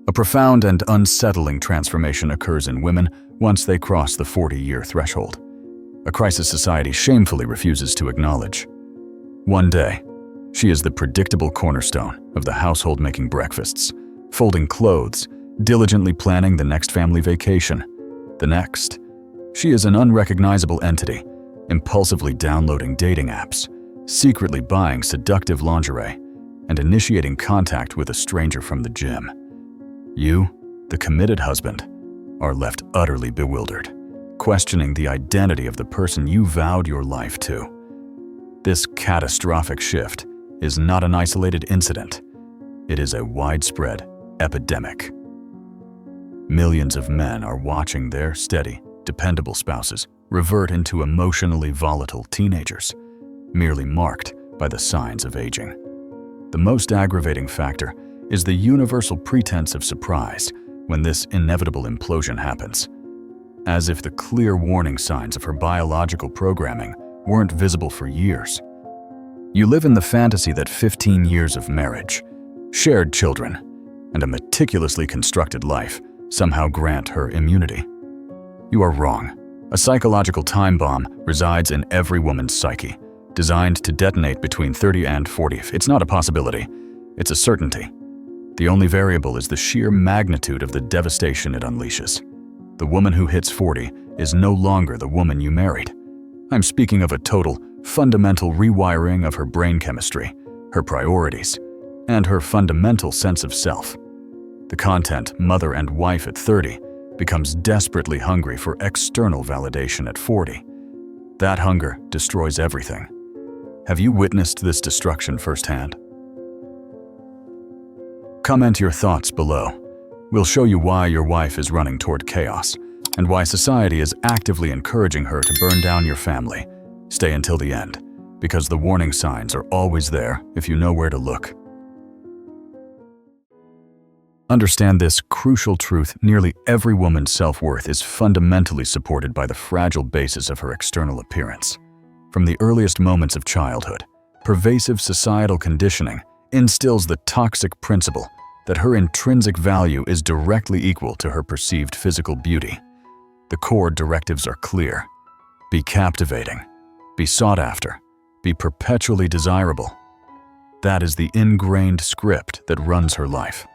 A profound and unsettling transformation occurs in women once they cross the 40-year threshold, a crisis society shamefully refuses to acknowledge. One day, she is the predictable cornerstone of the household, making breakfasts, folding clothes, diligently planning the next family vacation. The next, she is an unrecognizable entity, impulsively downloading dating apps, secretly buying seductive lingerie, and initiating contact with a stranger from the gym. You, the committed husband, are left utterly bewildered, questioning the identity of the person you vowed your life to. This catastrophic shift is not an isolated incident. It is a widespread epidemic. Millions of men are watching their steady, dependable spouses revert into emotionally volatile teenagers, merely marked by the signs of aging. The most aggravating factor is the universal pretense of surprise when this inevitable implosion happens, as if the clear warning signs of her biological programming weren't visible for years. You live in the fantasy that 15 years of marriage, shared children, and a meticulously constructed life somehow grant her immunity. You are wrong. A psychological time bomb resides in every woman's psyche, designed to detonate between 30 and 40. It's not a possibility, it's a certainty. The only variable is the sheer magnitude of the devastation it unleashes. The woman who hits 40 is no longer the woman you married. I'm speaking of a total, fundamental rewiring of her brain chemistry, her priorities, and her fundamental sense of self. The content mother and wife at 30 becomes desperately hungry for external validation at 40. That hunger destroys everything. Have you witnessed this destruction firsthand? Comment your thoughts below. We'll show you why your wife is running toward chaos and why society is actively encouraging her to burn down your family. Stay until the end, because the warning signs are always there if you know where to look. Understand this crucial truth: nearly every woman's self-worth is fundamentally supported by the fragile basis of her external appearance. From the earliest moments of childhood, pervasive societal conditioning instills the toxic principle that her intrinsic value is directly equal to her perceived physical beauty. The core directives are clear: be captivating, be sought after, be perpetually desirable. That is the ingrained script that runs her life.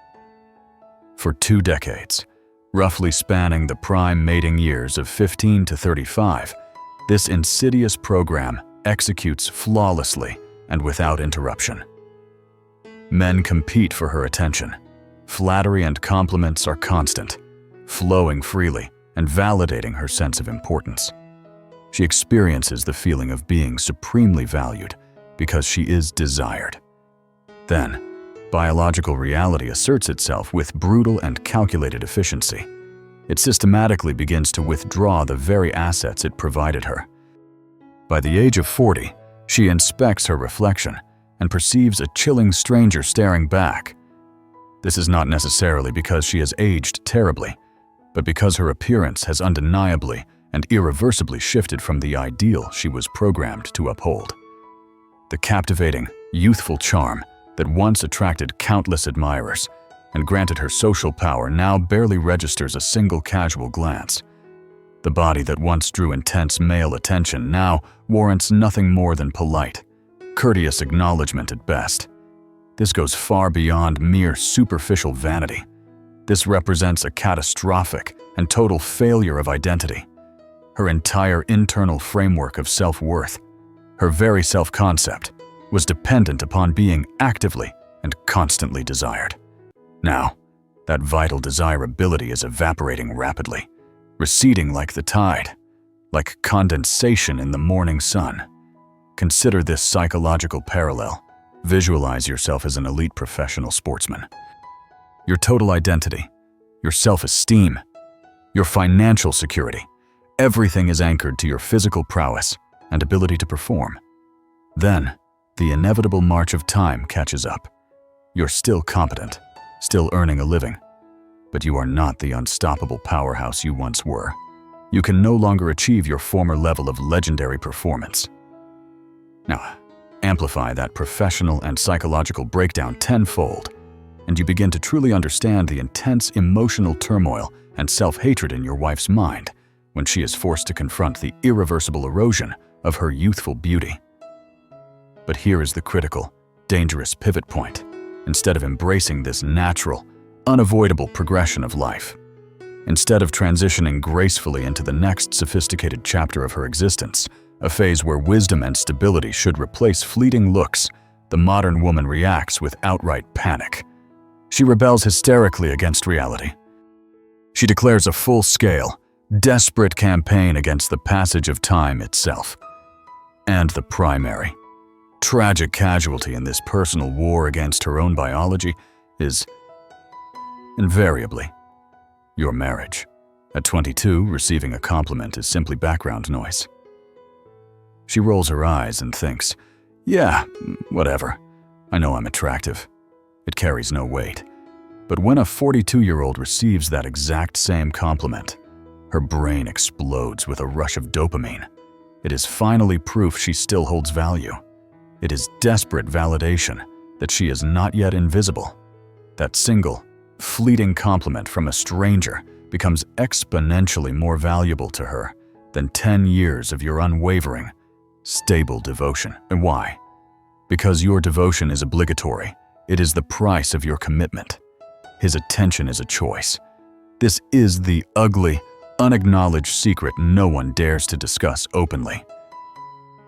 For 2 decades, roughly spanning the prime mating years of 15 to 35, this insidious program executes flawlessly and without interruption. Men compete for her attention. Flattery and compliments are constant, flowing freely and validating her sense of importance. She experiences the feeling of being supremely valued because she is desired. Then, biological reality asserts itself with brutal and calculated efficiency. It systematically begins to withdraw the very assets it provided her. By the age of 40, she inspects her reflection and perceives a chilling stranger staring back. This is not necessarily because she has aged terribly, but because her appearance has undeniably and irreversibly shifted from the ideal she was programmed to uphold. The captivating, youthful charm that once attracted countless admirers and granted her social power now barely registers a single casual glance. The body that once drew intense male attention now warrants nothing more than polite, courteous acknowledgement at best. This goes far beyond mere superficial vanity. This represents a catastrophic and total failure of identity. Her entire internal framework of self-worth, her very self-concept, was dependent upon being actively and constantly desired. Now, that vital desirability is evaporating rapidly, receding like the tide, like condensation in the morning sun. Consider this psychological parallel. Visualize yourself as an elite professional sportsman. Your total identity, your self-esteem, your financial security, everything is anchored to your physical prowess and ability to perform. Then, the inevitable march of time catches up. You're still competent, still earning a living, but you are not the unstoppable powerhouse you once were. You can no longer achieve your former level of legendary performance. Now, amplify that professional and psychological breakdown tenfold. and you begin to truly understand the intense emotional turmoil and self-hatred in your wife's mind when she is forced to confront the irreversible erosion of her youthful beauty. But here is the critical, dangerous pivot point. Instead of embracing this natural, unavoidable progression of life, instead of transitioning gracefully into the next sophisticated chapter of her existence, a phase where wisdom and stability should replace fleeting looks, the modern woman reacts with outright panic. She rebels hysterically against reality. She declares a full-scale, desperate campaign against the passage of time itself. And the primary, tragic casualty in this personal war against her own biology is, invariably, your marriage. At 22, receiving a compliment is simply background noise. She rolls her eyes and thinks, yeah, whatever. I know I'm attractive. It carries no weight. But when a 42-year-old receives that exact same compliment, her brain explodes with a rush of dopamine. It is finally proof she still holds value. It is desperate validation that she is not yet invisible. That single, fleeting compliment from a stranger becomes exponentially more valuable to her than 10 years of your unwavering, stable devotion. And why? Because your devotion is obligatory. It is the price of your commitment. His attention is a choice. This is the ugly, unacknowledged secret no one dares to discuss openly.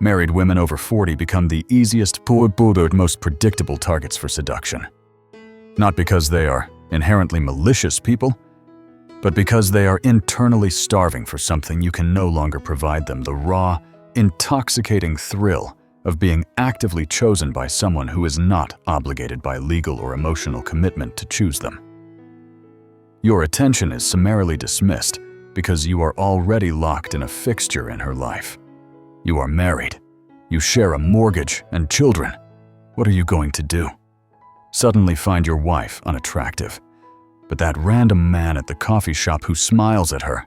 Married women over 40 become the easiest, most predictable targets for seduction. Not because they are inherently malicious people, but because they are internally starving for something you can no longer provide them, the raw, intoxicating thrill of being actively chosen by someone who is not obligated by legal or emotional commitment to choose them. Your attention is summarily dismissed because you are already locked in a fixture in her life. You are married. You share a mortgage and children. What are you going to do? Suddenly find your wife unattractive. But that random man at the coffee shop who smiles at her,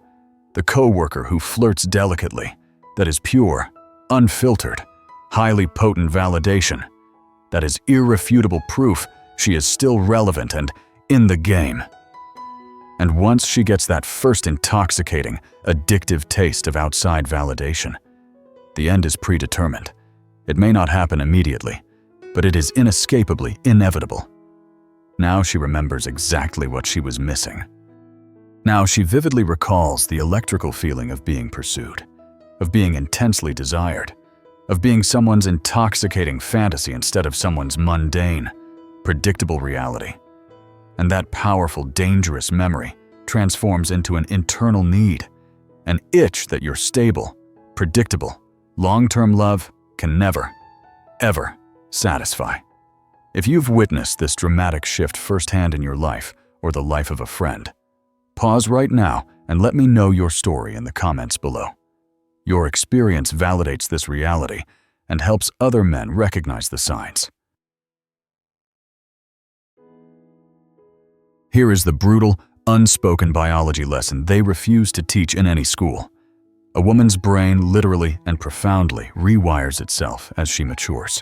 the coworker who flirts delicately, that is pure, unfiltered, highly potent validation, that is irrefutable proof she is still relevant and in the game. And once she gets that first intoxicating, addictive taste of outside validation, the end is predetermined. It may not happen immediately, but it is inescapably inevitable. Now she remembers exactly what she was missing. Now she vividly recalls the electrical feeling of being pursued, of being intensely desired, of being someone's intoxicating fantasy instead of someone's mundane, predictable reality. And that powerful, dangerous memory transforms into an internal need, an itch that your stable, predictable, long-term love can never, ever satisfy. If you've witnessed this dramatic shift firsthand in your life or the life of a friend, pause right now and let me know your story in the comments below. Your experience validates this reality and helps other men recognize the signs. Here is the brutal, unspoken biology lesson they refuse to teach in any school. A woman's brain literally and profoundly rewires itself as she matures.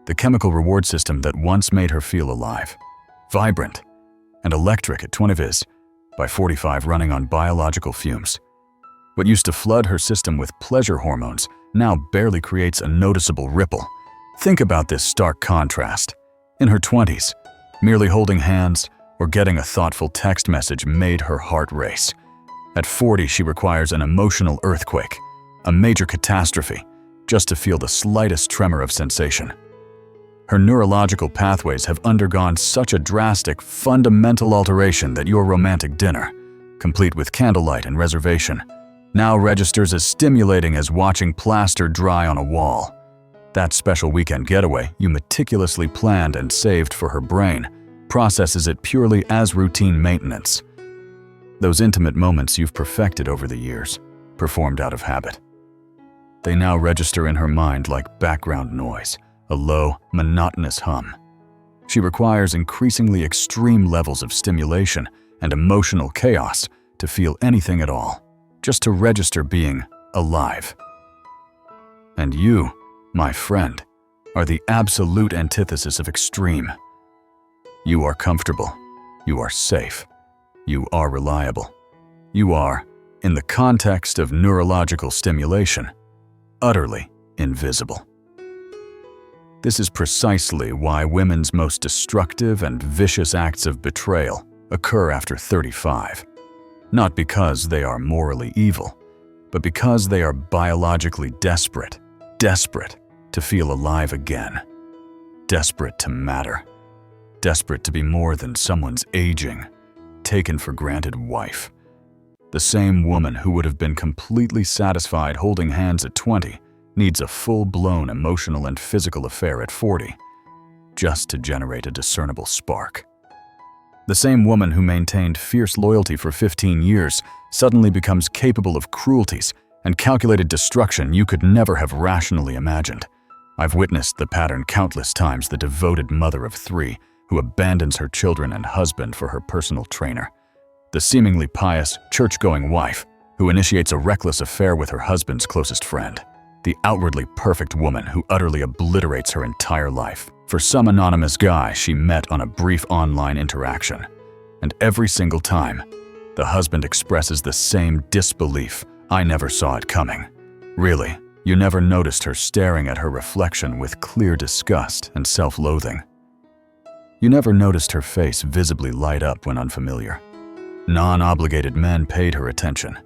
The chemical reward system that once made her feel alive, vibrant, and electric at 20 is, by 45 running on biological fumes. What used to flood her system with pleasure hormones now barely creates a noticeable ripple. Think about this stark contrast. In her 20s, merely holding hands or getting a thoughtful text message made her heart race. At 40, she requires an emotional earthquake, a major catastrophe, just to feel the slightest tremor of sensation. Her neurological pathways have undergone such a drastic, fundamental alteration that your romantic dinner, complete with candlelight and reservation, now registers as stimulating as watching plaster dry on a wall. That special weekend getaway you meticulously planned and saved for her brain processes it purely as routine maintenance. Those intimate moments you've perfected over the years, performed out of habit. They now register in her mind like background noise, a low, monotonous hum. She requires increasingly extreme levels of stimulation and emotional chaos to feel anything at all, just to register being alive. And you, my friend, are the absolute antithesis of extreme. You are comfortable. You are safe. You are reliable. You are, in the context of neurological stimulation, utterly invisible. This is precisely why women's most destructive and vicious acts of betrayal occur after 35. Not because they are morally evil, but because they are biologically desperate to feel alive again, desperate to matter, desperate to be more than someone's aging, taken for granted wife. The same woman who would have been completely satisfied holding hands at 20 needs a full-blown emotional and physical affair at 40, just to generate a discernible spark. The same woman who maintained fierce loyalty for 15 years suddenly becomes capable of cruelties and calculated destruction you could never have rationally imagined. I've witnessed the pattern countless times: the devoted mother of 3 who abandons her children and husband for her personal trainer, the seemingly pious, church-going wife who initiates a reckless affair with her husband's closest friend, the outwardly perfect woman who utterly obliterates her entire life for some anonymous guy she met on a brief online interaction. And every single time, the husband expresses the same disbelief: "I never saw it coming." Really, you never noticed her staring at her reflection with clear disgust and self-loathing. You never noticed her face visibly light up when unfamiliar. Non-obligated men paid her attention.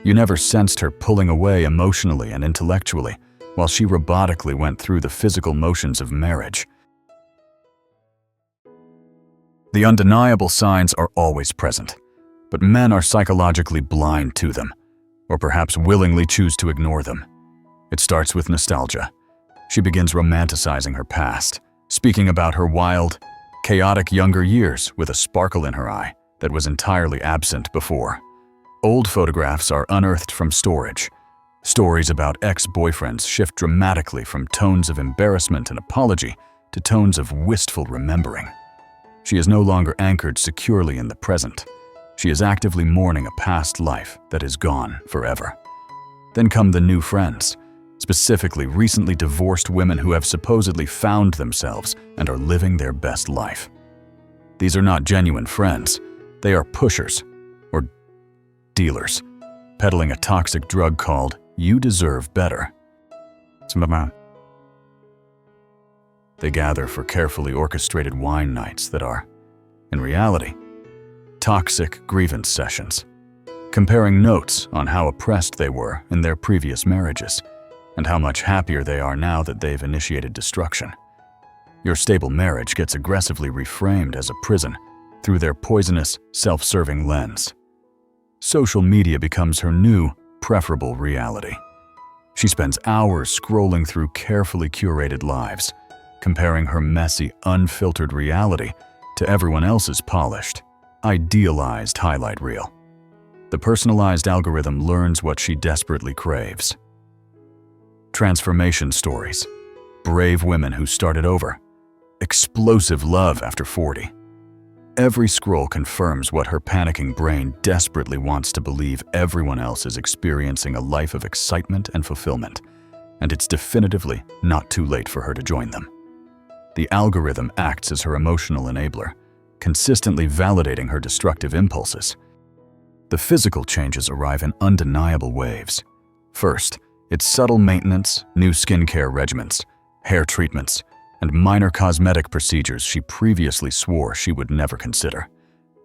You never sensed her pulling away emotionally and intellectually while she robotically went through the physical motions of marriage. The undeniable signs are always present, but men are psychologically blind to them, or perhaps willingly choose to ignore them. It starts with nostalgia. She begins romanticizing her past, speaking about her wild, chaotic younger years with a sparkle in her eye that was entirely absent before. Old photographs are unearthed from storage. Stories about ex-boyfriends shift dramatically from tones of embarrassment and apology to tones of wistful remembering. She is no longer anchored securely in the present. She is actively mourning a past life that is gone forever. Then come the new friends, specifically recently divorced women who have supposedly found themselves and are living their best life. These are not genuine friends. They are pushers, or dealers, peddling a toxic drug called "you deserve better." They gather for carefully orchestrated wine nights that are, in reality, toxic grievance sessions, comparing notes on how oppressed they were in their previous marriages and how much happier they are now that they've initiated destruction. Your stable marriage gets aggressively reframed as a prison through their poisonous, self-serving lens. Social media becomes her new, preferable reality. She spends hours scrolling through carefully curated lives, comparing her messy, unfiltered reality to everyone else's polished, idealized highlight reel. The personalized algorithm learns what she desperately craves. Transformation stories, brave women who started over, explosive love after 40. Every scroll confirms what her panicking brain desperately wants to believe: everyone else is experiencing a life of excitement and fulfillment, and it's definitively not too late for her to join them. The algorithm acts as her emotional enabler, consistently validating her destructive impulses. The physical changes arrive in undeniable waves. First, it's subtle maintenance, new skincare regimens, hair treatments, and minor cosmetic procedures she previously swore she would never consider.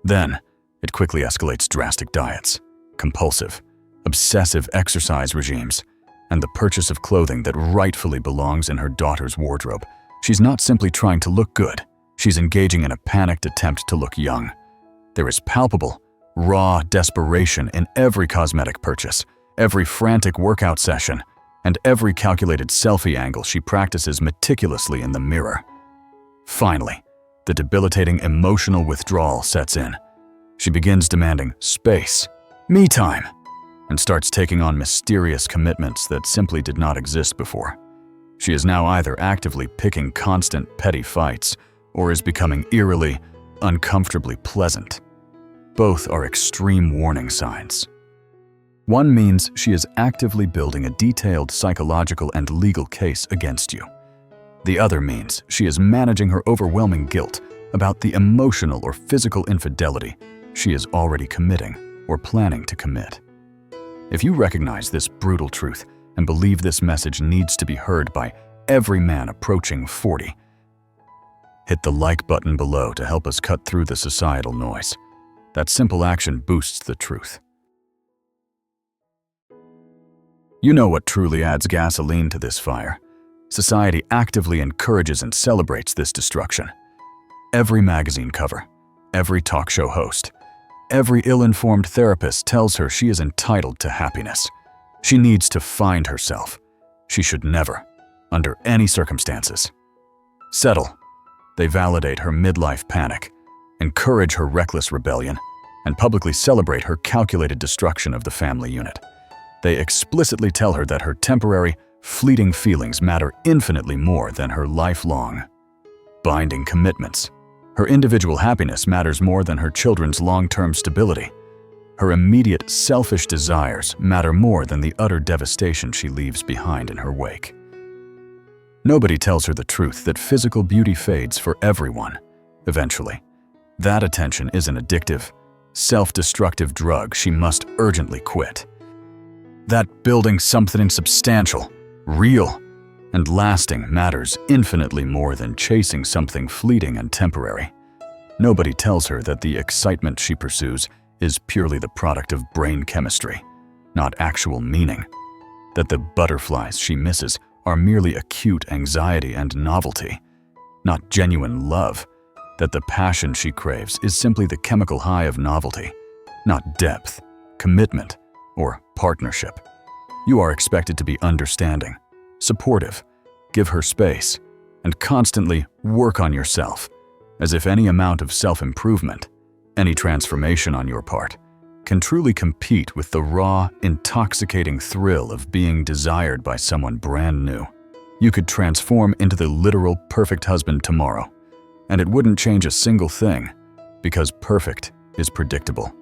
Then, it quickly escalates drastic diets, compulsive, obsessive exercise regimes, and the purchase of clothing that rightfully belongs in her daughter's wardrobe. She's not simply trying to look good, she's engaging in a panicked attempt to look young. There is palpable, raw desperation in every cosmetic purchase, every frantic workout session, and every calculated selfie angle she practices meticulously in the mirror. Finally, the debilitating emotional withdrawal sets in. She begins demanding space, me time, and starts taking on mysterious commitments that simply did not exist before. She is now either actively picking constant petty fights or is becoming eerily, uncomfortably pleasant. Both are extreme warning signs. One means she is actively building a detailed psychological and legal case against you. The other means she is managing her overwhelming guilt about the emotional or physical infidelity she is already committing or planning to commit. If you recognize this brutal truth and believe this message needs to be heard by every man approaching 40, hit the like button below to help us cut through the societal noise. That simple action boosts the truth. You know what truly adds gasoline to this fire? Society actively encourages and celebrates this destruction. Every magazine cover, every talk show host, every ill-informed therapist tells her she is entitled to happiness. She needs to find herself. She should never, under any circumstances, settle. They validate her midlife panic, encourage her reckless rebellion, and publicly celebrate her calculated destruction of the family unit. They explicitly tell her that her temporary, fleeting feelings matter infinitely more than her lifelong, binding commitments. Her individual happiness matters more than her children's long-term stability. Her immediate, selfish desires matter more than the utter devastation she leaves behind in her wake. Nobody tells her the truth that physical beauty fades for everyone, eventually. That attention is an addictive, self-destructive drug she must urgently quit. That building something substantial, real, and lasting matters infinitely more than chasing something fleeting and temporary. Nobody tells her that the excitement she pursues is purely the product of brain chemistry, not actual meaning. That the butterflies she misses are merely acute anxiety and novelty, not genuine love. That the passion she craves is simply the chemical high of novelty, not depth, commitment, or partnership. You are expected to be understanding, supportive, give her space, and constantly work on yourself, as if any amount of self-improvement, any transformation on your part, can truly compete with the raw, intoxicating thrill of being desired by someone brand new. You could transform into the literal perfect husband tomorrow, and it wouldn't change a single thing, because perfect is predictable,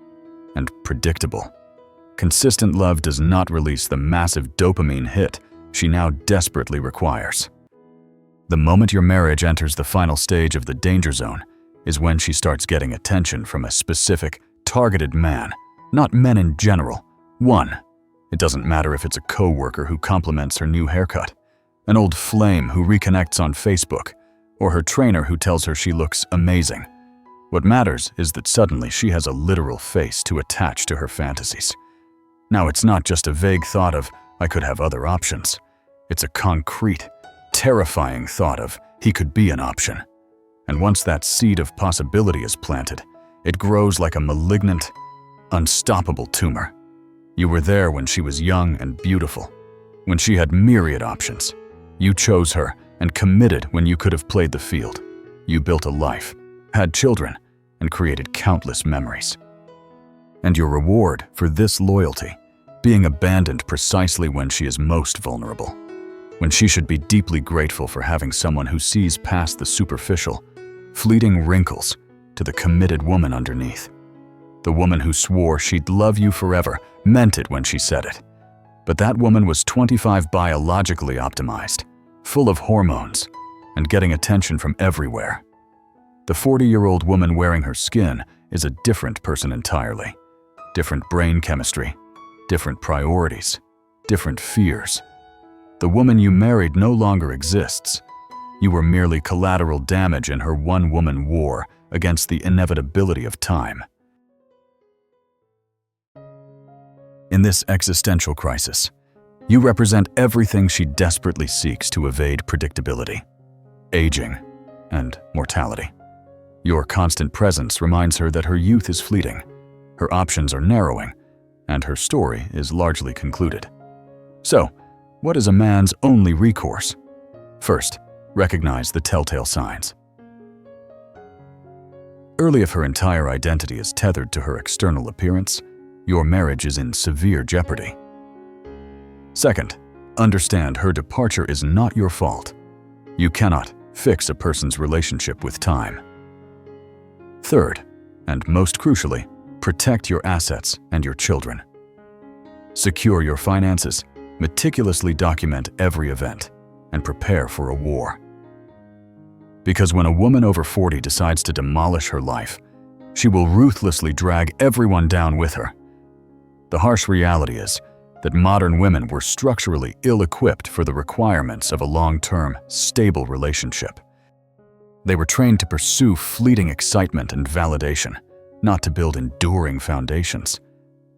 and predictable. Consistent love does not release the massive dopamine hit she now desperately requires. The moment your marriage enters the final stage of the danger zone is when she starts getting attention from a specific, targeted man, not men in general. One, it doesn't matter if it's a co-worker who compliments her new haircut, an old flame who reconnects on Facebook, or her trainer who tells her she looks amazing. What matters is that suddenly she has a literal face to attach to her fantasies. Now it's not just a vague thought of, I could have other options. It's a concrete, terrifying thought of, he could be an option. And once that seed of possibility is planted, it grows like a malignant, unstoppable tumor. You were there when she was young and beautiful, when she had myriad options. You chose her and committed when you could have played the field. You built a life, had children, and created countless memories. And your reward for this loyalty, being abandoned precisely when she is most vulnerable, when she should be deeply grateful for having someone who sees past the superficial, fleeting wrinkles to the committed woman underneath. The woman who swore she'd love you forever meant it when she said it. But that woman was 25 biologically optimized, full of hormones, and getting attention from everywhere. The 40-year-old woman wearing her skin is a different person entirely. Different brain chemistry, different priorities, different fears. The woman you married no longer exists. You were merely collateral damage in her one-woman war against the inevitability of time. In this existential crisis, you represent everything she desperately seeks to evade predictability, aging, and mortality. Your constant presence reminds her that her youth is fleeting, her options are narrowing, and her story is largely concluded. So, what is a man's only recourse? First, recognize the telltale signs. Early, if her entire identity is tethered to her external appearance, your marriage is in severe jeopardy. Second, understand her departure is not your fault. You cannot fix a person's relationship with time. Third, and most crucially, protect your assets and your children. Secure your finances, meticulously document every event, and prepare for a war. Because when a woman over 40 decides to demolish her life, she will ruthlessly drag everyone down with her. The harsh reality is that modern women were structurally ill-equipped for the requirements of a long-term, stable relationship. They were trained to pursue fleeting excitement and validation, not to build enduring foundations.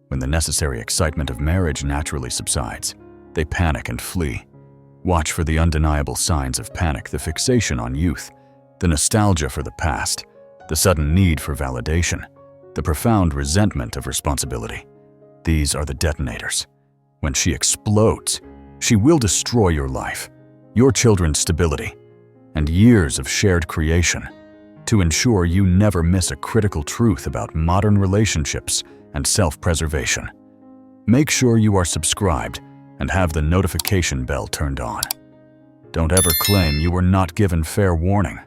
When the necessary excitement of marriage naturally subsides, they panic and flee. Watch for the undeniable signs of panic: the fixation on youth, the nostalgia for the past, the sudden need for validation, the profound resentment of responsibility. These are the detonators. When she explodes, she will destroy your life, your children's stability, and years of shared creation. To ensure you never miss a critical truth about modern relationships and self-preservation, make sure you are subscribed and have the notification bell turned on. Don't ever claim you were not given fair warning.